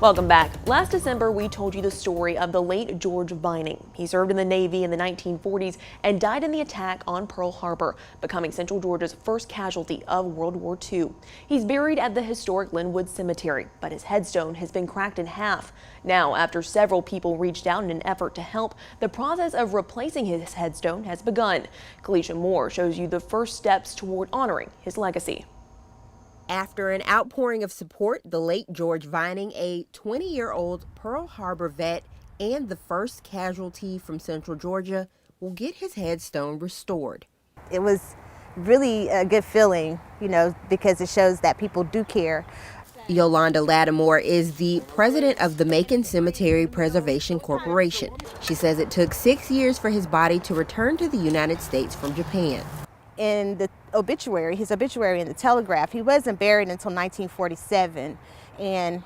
Welcome back. Last December, we told you the story of the late George Vining. He served in the Navy in the 1940s and died in the attack on Pearl Harbor, becoming Central Georgia's first casualty of World War II. He's buried at the historic Linwood Cemetery, but his headstone has been cracked in half. Now, after several people reached out in an effort to help, the process of replacing his headstone has begun. Kalisha Moore shows you the first steps toward honoring his legacy. After an outpouring of support, the late George Vining, a 20-year-old Pearl Harbor vet and the first casualty from Central Georgia, will get his headstone restored. It was really a good feeling, because it shows that people do care. Yolanda Lattimore is the president of the Macon Cemetery Preservation Corporation. She says it took 6 years for his body to return to the United States from Japan. In the obituary, his obituary in the Telegraph, he wasn't buried until 1947, and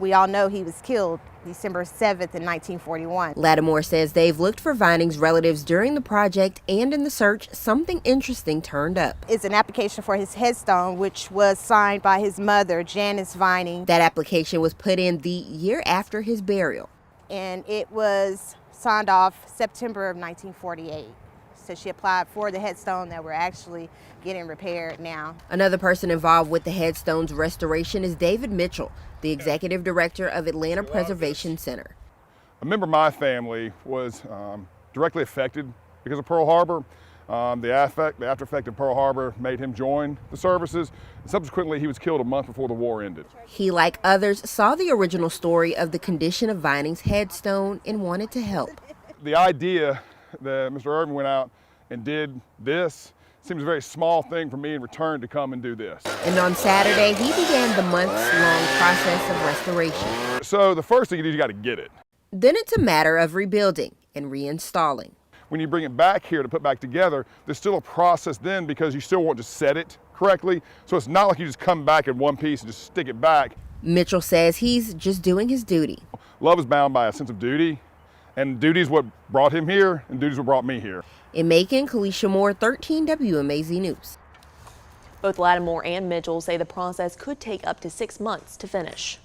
we all know he was killed December 7th in 1941. Lattimore says they've looked for Vining's relatives during the project, and in the search, something interesting turned up. It's an application for his headstone, which was signed by his mother, Janice Vining. That application was put in the year after his burial. And it was signed off September of 1948. So she applied for the headstone that we're actually getting repaired now. Another person involved with the headstone's restoration is David Mitchell, the executive director of Atlanta Preservation Center. A member of my family was directly affected because of Pearl Harbor. The after effect of Pearl Harbor made him join the services. Subsequently, he was killed a month before the war ended. He, like others, saw the original story of the condition of Vining's headstone and wanted to help. The idea that Mr. Irvin went out and did this seems a very small thing for me in return to come and do this. And on Saturday, he began the months-long process of restoration. So the first thing you do is you got to get it. Then it's a matter of rebuilding and reinstalling. When you bring it back here to put back together, there's still a process then because you still want to set it correctly. So it's not like you just come back in one piece and just stick it back. Mitchell says he's just doing his duty. Love is bound by a sense of duty. And duty is what brought him here, and duty is what brought me here. In Macon, Kalisha Moore, 13 WMAZ News. Both Lattimore and Mitchell say the process could take up to 6 months to finish.